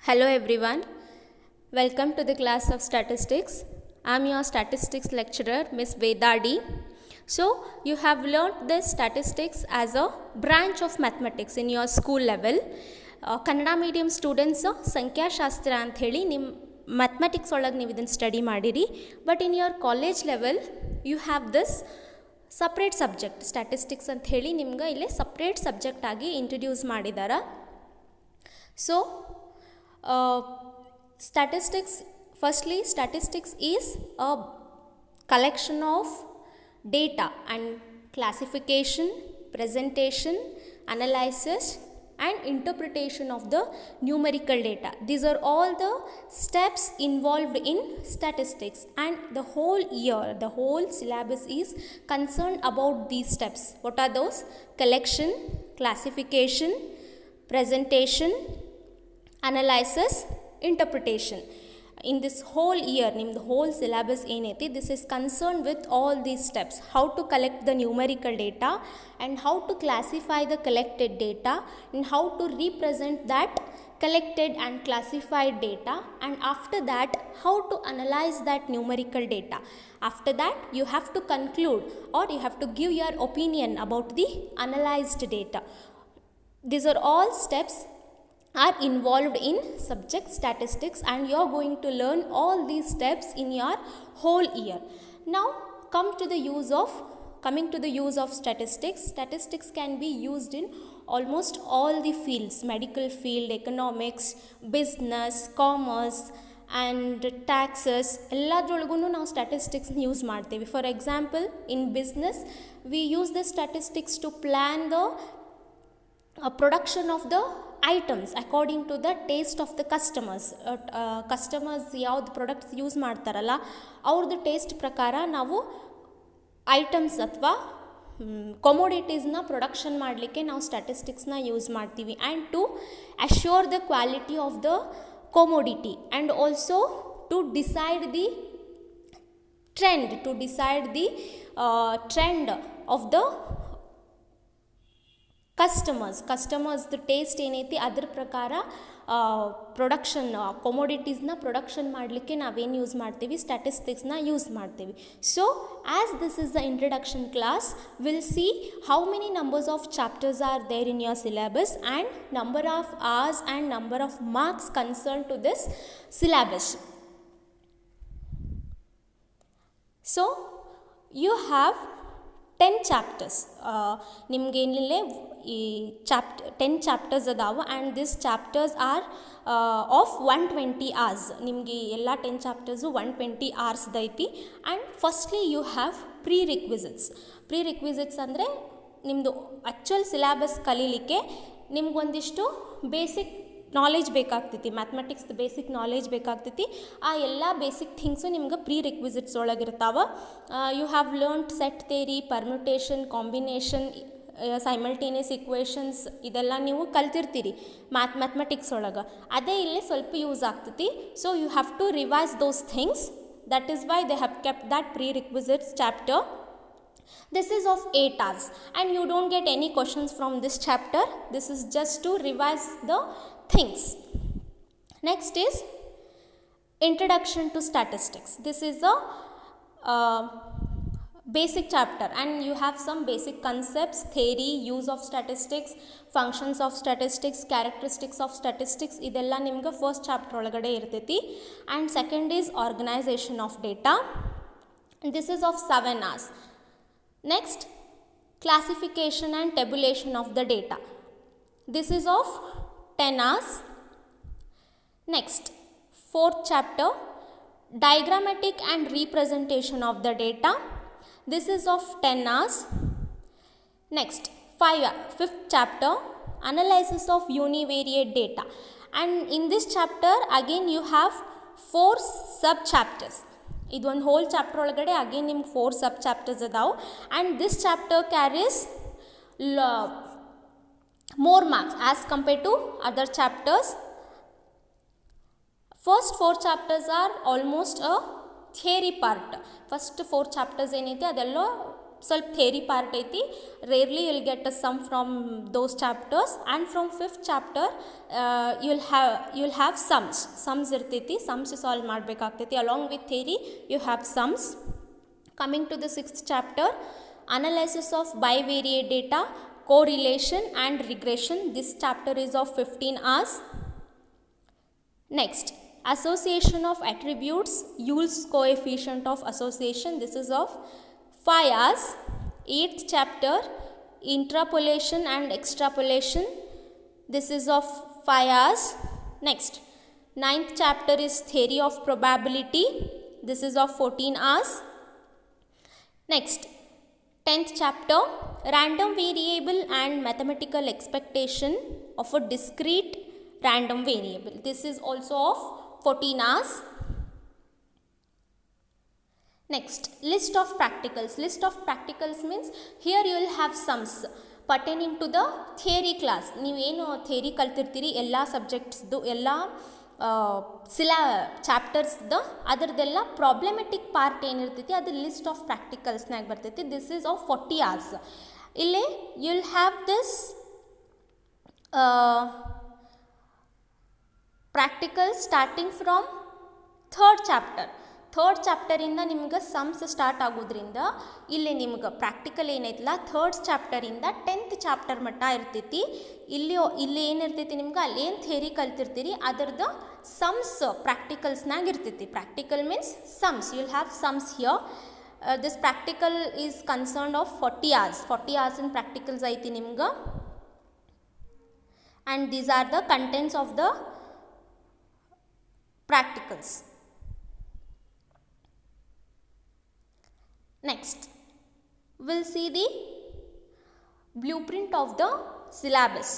Hello everyone, welcome to the class of statistics. I am your statistics lecturer Miss Vedadi. So you have learnt this statistics as a branch of mathematics in your school level. Kannada medium students ಸಂಖ್ಯಾಶಾಸ್ತ್ರ ಅಂತ ಹೇಳಿ ನಿಮ್ಮ mathematics ಒಳಗೆ ನೀವು ಇದನ್ನು study ಮಾಡಿರಿ. But in your college level you have this separate subject statistics ಅಂತ ಹೇಳಿ ನಿಮ್ಗೆ ಇಲ್ಲಿ ಸಪ್ರೇಟ್ ಸಬ್ಜೆಕ್ಟ್ ಆಗಿ ಇಂಟ್ರಡ್ಯೂಸ್ ಮಾಡಿದ್ದಾರೆ. So statistics, firstly statistics is a collection of data and classification, presentation, analysis and interpretation of the numerical data. These are all the steps involved in statistics, and the whole year, the whole syllabus is concerned about these steps. What are those? Collection, classification, presentation, analysis, interpretation. In this whole year, the whole syllabus ಏನೈತಿ, this is concerned with all these steps: how to collect the numerical data and how to classify the collected data and how to represent that collected and classified data, and after that how to analyze that numerical data. After that you have to conclude or you have to give your opinion about the analyzed data. These are all steps are involved in subject statistics, and you are going to learn all these steps in your whole year. Now coming to the use of statistics. Statistics can be used in almost all the fields: medical field, economics, business, commerce and taxes. ಎಲ್ಲದ್ರೊಳಗೂ ನಾವು statistics use ಮಾಡ್ತೀವಿ. For example, in business we use the statistics to plan the production of the items according to the taste of the customers ಯಾವ್ದು products use ಮಾಡ್ತಾರಲ್ಲ ಅವ್ರದ್ದು taste ಪ್ರಕಾರ ನಾವು items ಅಥವಾ ಕೊಮೋಡಿಟೀಸ್ನ production ಮಾಡಲಿಕ್ಕೆ ನಾವು ಸ್ಟ್ಯಾಟಿಸ್ಟಿಕ್ಸ್ನ ಯೂಸ್ ಮಾಡ್ತೀವಿ. And to assure the quality of the commodity and also to decide the trend of the ಕಸ್ಟಮರ್ಸ್ದು ಟೇಸ್ಟ್ ಏನೈತಿ ಅದ್ರ ಪ್ರಕಾರ ಪ್ರೊಡಕ್ಷನ್ ಕೊಮೋಡಿಟೀಸ್ನ ಪ್ರೊಡಕ್ಷನ್ ಮಾಡಲಿಕ್ಕೆ ನಾವೇನು ಯೂಸ್ ಮಾಡ್ತೀವಿ? ಸ್ಟ್ಯಾಟಿಸ್ಟಿಕ್ಸ್ನ ಯೂಸ್ ಮಾಡ್ತೀವಿ. So as this is the introduction class, will see how many numbers of chapters are there in your syllabus and number of hours and number of marks concern to this syllabus. So you have 10 chapters. ನಿಮಗೇನಿಲ್ಲೇ ಈ 10 chapters ಅದಾವೆ, and this chapters are of 120 hours. ನಿಮಗೆ ಎಲ್ಲ 10 chapters 120 hours ಐತಿ. And firstly you have prerequisites ಅಂದರೆ ನಿಮ್ಮದು actual syllabus ಕಲೀಲಿಕ್ಕೆ ನಿಮ್ಗೊಂದಿಷ್ಟು ಬೇಸಿಕ್ ನಾಲೆಜ್ ಬೇಕಾಗ್ತೈತಿ, ಮ್ಯಾಥಮೆಟಿಕ್ಸ್ದು ಬೇಸಿಕ್ ನಾಲೆಜ್ ಬೇಕಾಗ್ತೈತಿ. ಆ ಎಲ್ಲ ಬೇಸಿಕ್ ಥಿಂಗ್ಸು ನಿಮ್ಗೆ ಪ್ರೀ ರಿಕ್ವಿಸಿಟ್ಸ್ ಒಳಗಿರ್ತಾವೆ. You have learned set theory, permutation, combination, simultaneous equations, ಇದೆಲ್ಲ ನೀವು ಕಲ್ತಿರ್ತೀರಿ ಮ್ಯಾಥಮೆಟಿಕ್ಸ್ ಒಳಗೆ. ಅದೇ ಇಲ್ಲಿ ಸ್ವಲ್ಪ ಯೂಸ್ ಆಗ್ತೈತಿ. So you have to revise those things. That is why they have kept that prerequisites chapter. This is of 8 hours and you don't get any questions from this chapter. This is just to revise the things. Next is introduction to statistics. This is a basic chapter, and you have some basic concepts, theory, use of statistics, functions of statistics, characteristics of statistics. ಇದೆಲ್ಲ ನಿಮ್ಗೆ first chapter ಒಳಗಡೆ ಇರ್ತೈತಿ. And second is organization of data. This is of 7 hours. Next, classification and tabulation of the data. This is of 10 hours. Next, fourth chapter, diagrammatic and representation of the data. This is of 10 hours. Next, fifth chapter, analysis of univariate data. And in this chapter again you have 4 sub chapters. ಇದೊಂದು whole chapter ಒಳಗಡೆ again ನಿಮ್ಗೆ 4 sub chapters ಅದಾವೆ. And this chapter carries more marks as compared to other chapters. First 4 chapters are almost a theory part. First 4 chapters ಏನೈತೆ ಅದೆಲ್ಲ ಸ್ವಲ್ಪ theory part ಐತಿ. Rarely will get a sum from those chapters. And from 5th chapter you will have sums ಇರ್ತೈತಿ. Sums solve ಮಾಡಬೇಕಾಗ್ತೈತಿ. Along with theory you have sums. Coming to the 6th chapter, analysis of bivariate data, correlation and regression. This chapter is of 15 hours. Next, association of attributes, Yule's coefficient of association. This is of 5 hours. 8th chapter, interpolation and extrapolation. This is of 5 hours. Next, 9th chapter is theory of probability. This is of 14 hours. Next, 10th chapter, random variable and mathematical expectation of a discrete random variable. This is also of 14 hours. Next, list of practicals. List of practicals means here you will have sums pertaining to the theory class. ನೀವು ಏನು theory ಕಲ್ತಿರ್ತೀರಿ ಎಲ್ಲ ಸಬ್ಜೆಕ್ಟ್ಸ್ದು ಎಲ್ಲ ಚಾಪ್ಟರ್ಸ್ದು ಅದರದ್ದೆಲ್ಲ problematic part ಏನಿರ್ತೈತಿ ಅದು list of ಪ್ರಾಕ್ಟಿಕಲ್ಸ್ನಾಗ ಬರ್ತೈತಿ. This is of 40 hours. ಇಲ್ಲಿ you will have this practical starting from 3rd chapter. 3rd ಚಾಪ್ಟರಿಂದ ನಿಮ್ಗೆ ಸಮ್ಸ್ ಸ್ಟಾರ್ಟ್ ಆಗೋದ್ರಿಂದ ಇಲ್ಲಿ ನಿಮ್ಗೆ ಪ್ರಾಕ್ಟಿಕಲ್ ಏನೈತಲ್ಲ 3rd ಚಾಪ್ಟರಿಂದ 10th ಚಾಪ್ಟರ್ ಮಟ್ಟ ಇರ್ತೈತಿ. ಇಲ್ಲಿ ಏನಿರ್ತೈತಿ ನಿಮ್ಗೆ ಅಲ್ಲೇನು ಥಿಯರಿ ಕಲ್ತಿರ್ತೀರಿ ಅದರದ್ದು ಸಮ್ಸ್ ಪ್ರಾಕ್ಟಿಕಲ್ಸ್ನಾಗ ಇರ್ತೈತಿ. Practical means sums. You will have sums here. This practical is concerned of 40 hours. 40 hours in practicals ಐತಿ ನಿಮ್ಗೆ. And these are the contents of the practicals. Next, we'll see the blueprint of the syllabus.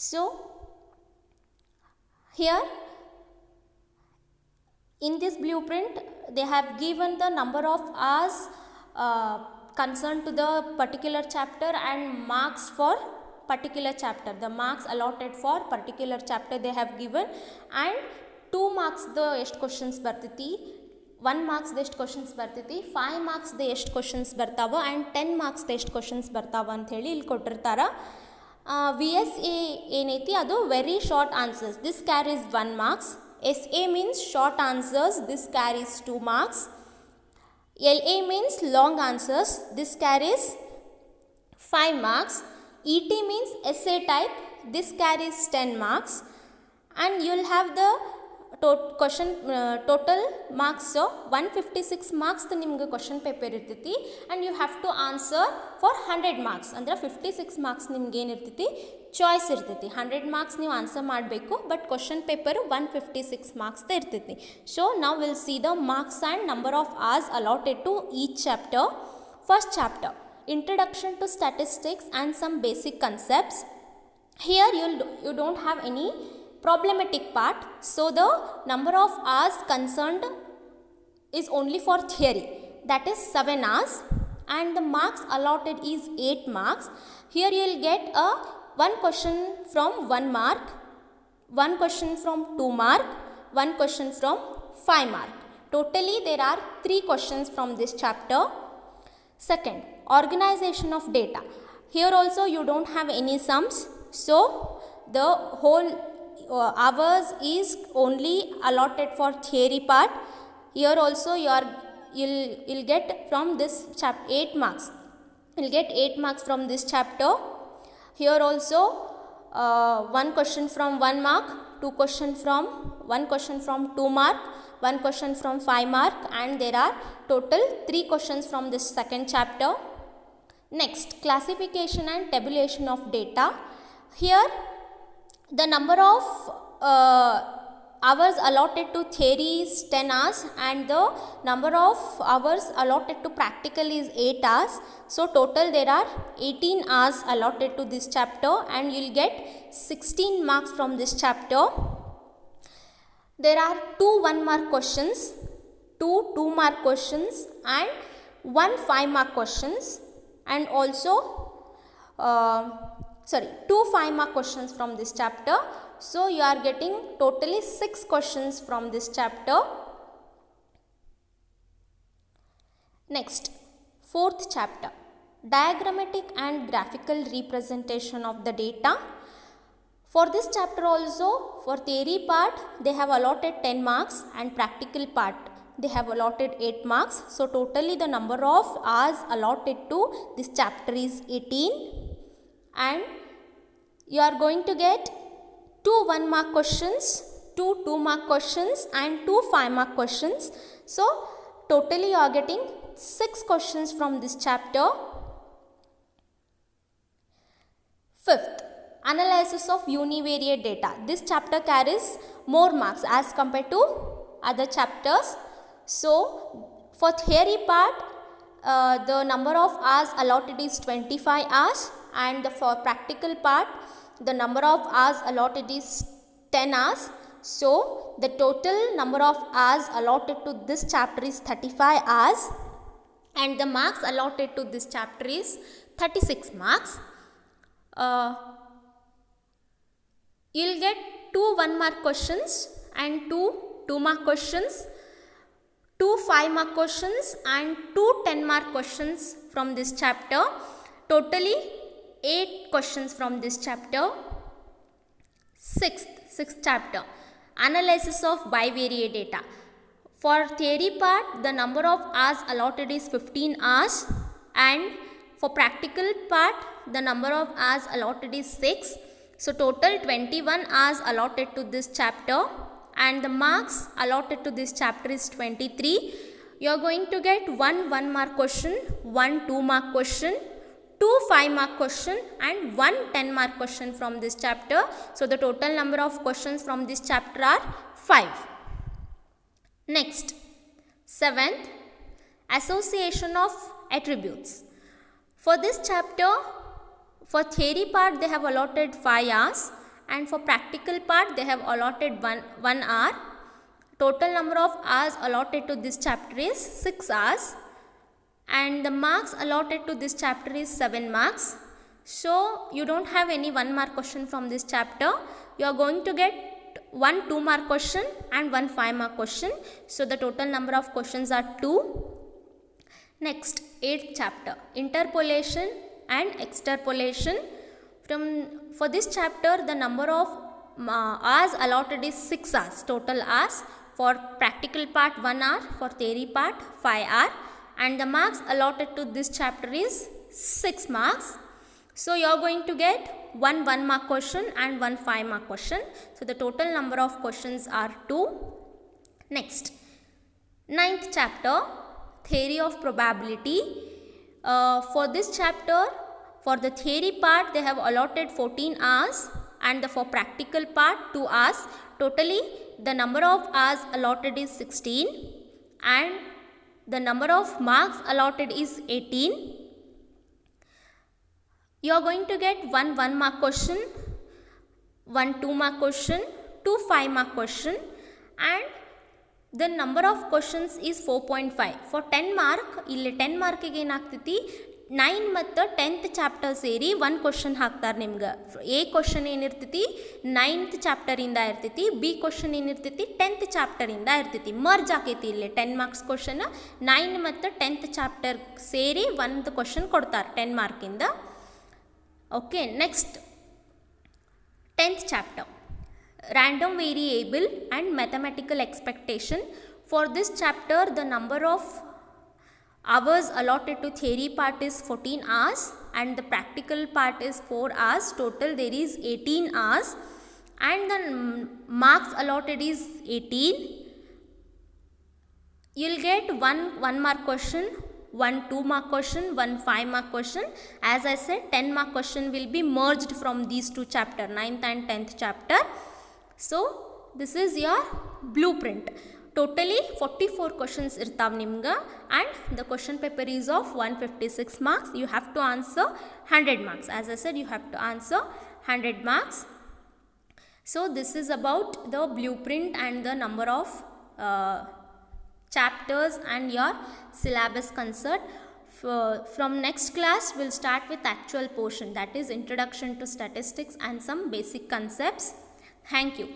So, here in this blueprint they have given the number of hours concerned to the particular chapter and marks for particular chapter. The marks allotted for particular chapter they have given, and 2 marks the ಎಷ್ಟು questions ಬರ್ತೈತಿ, 1 marks the ಎಷ್ಟು questions ಬರ್ತೈತಿ, 5 marks the ಎಷ್ಟು questions ಬರ್ತಾವ, and 10 marks the ಎಷ್ಟು questions ಬರ್ತಾವ ಅಂತ ಹೇಳಿ ಇಲ್ಲಿ ಕೊಟ್ಟಿರ್ತಾರ. VSA ಏನೈತಿ ಅದು very short answers. This carries 1 marks. SA means short answers. This carries 2 marks. LA means long answers. This carries 5 marks. ET means essay type. This carries 10 marks. And you will have the total marks. So 156 marks the nimge question paper irtiti, and you have to answer for 100 marks. Andre 56 marks nimge ಏನು ಇರ್ತೈತಿ choice ಇರ್ತೈತಿ. 100 marks ನೀವು answer ಮಾಡಬೇಕು, but question paper 156 marks ಇರ್ತೈತಿ. So ನಾವು will see the marks and number of hours allotted to each chapter. First chapter, introduction to statistics and some basic concepts. Here you don't have any problematic part, so the number of hours concerned is only for theory, that is 7 hours, and the marks allotted is 8 marks. Here you will get a 1 question from 1 mark, 1 question from 2 mark, 1 question from 5 mark. Totally there are 3 questions from this chapter. Second, organization of data. Here also you don't have any sums, so the whole hours is only allotted for theory part. Here also you'll get from this 8 marks. You'll get 8 marks from this chapter. Here also 1 question from 1 mark, 1 question from 2 mark, 1 question from 5 mark, and there are total 3 questions from this second chapter. Next, classification and tabulation of data. Here the number of hours allotted to theory is 10 hours, and the number of hours allotted to practical is 8 hours. So total there are 18 hours allotted to this chapter, and you will get 16 marks from this chapter. There are 2 1-mark questions, 2 2-mark questions, and 1 5-mark questions, and also 2 5-mark questions from this chapter. So you are getting totally 6 questions from this chapter. Next, Fourth chapter, diagrammatic and graphical representation of the data. For this chapter also, for theory part they have allotted 10 marks and practical part they have allotted 8 marks. So totally the number of hours allotted to this chapter is 18, and you are going to get 2 1 mark questions, 2 2 mark questions and 2 5 mark questions. So totally you are getting 6 questions from this chapter. Fifth, analysis of univariate data. This chapter carries more marks as compared to other chapters. So for theory part the number of hours allotted is 25 hours, and for practical part the number of hours allotted is 10 hours. So the total number of hours allotted to this chapter is 35 hours, and the marks allotted to this chapter is 36 marks. You'll get 2 1 mark questions and 2 2 mark questions, 2 5 mark questions and 2 10 mark questions from this chapter. Totally 8 questions from this chapter. Sixth chapter, analysis of bivariate data. For theory part the number of hours allotted is 15 hours, and for practical part the number of hours allotted is 6. So total 21 hours allotted to this chapter, and the marks allotted to this chapter is 23. You are going to get 1 1 mark question, 1 2 mark question, 2 5 mark question and 1 10 mark question from this chapter. So the total number of questions from this chapter are 5. Next, seventh, association of attributes. For this chapter, for theory part they have allotted 5 hours, and for practical part they have allotted 1 hour. Total number of hours allotted to this chapter is 6 hours, and the marks allotted to this chapter is 7 marks. So you don't have any 1 mark question from this chapter. You are going to get 1 2 mark question and 1 5 mark question. So the total number of questions are 2. Next, 8th chapter, interpolation and extrapolation. For this chapter the number of hours allotted is 6 hours, total hours. For practical part 1 hour, for theory part 5 hour, and the marks allotted to this chapter is 6 marks. So you are going to get 1 1 mark question and 1 5 mark question. So the total number of questions are 2. Next, 9th chapter, theory of probability. For this chapter, for the theory part they have allotted 14 hours, and for practical part 2 hours. Totally the number of hours allotted is 16, and the number of marks allotted is 18. You are going to get 1 1 mark question, 1 2 mark question, 2 5 mark question, and the number of questions is 4.5. For 10 mark, ಇಲ್ಲಿ 10 ಮಾರ್ಕಿಗೆ ಏನಾಗ್ತೈತಿ 9 ಮತ್ತು 10th chapter ಸೇರಿ 1 question ಹಾಕ್ತಾರೆ ನಿಮ್ಗೆ. A question ಏನಿರ್ತೈತಿ 9th ಚಾಪ್ಟರಿಂದ ಇರ್ತೈತಿ, B question ಏನಿರ್ತೈತಿ 10th ಚಾಪ್ಟರಿಂದ ಇರ್ತೈತಿ. Merge ಆಕೈತಿ ಇಲ್ಲಿ 10 ಮಾರ್ಕ್ಸ್ ಕ್ವಶನ್ 9 ಮತ್ತು 10th ಚಾಪ್ಟರ್ ಸೇರಿ 1 ಕ್ವಶನ್ ಕೊಡ್ತಾರೆ 10 ಮಾರ್ಕಿಂದ. Okay, next 10th chapter, random variable and mathematical expectation. For this chapter the number of hours allotted to theory part is 14 hours, and the practical part is 4 hours. Total there is 18 hours, and the marks allotted is 18. You'll get 1 mark question, 1 2 mark question, 1 5 mark question. As I said, 10 mark question will be merged from these two chapter, 9th and 10th chapter. So this is your blueprint. Totally 44 questions irtav nimga, and the question paper is of 156 marks. You have to answer 100 marks. As I said, you have to answer 100 marks. So this is about the blueprint and the number of chapters and your syllabus concern. From next class we'll start with actual portion, that is introduction to statistics and some basic concepts. Thank you.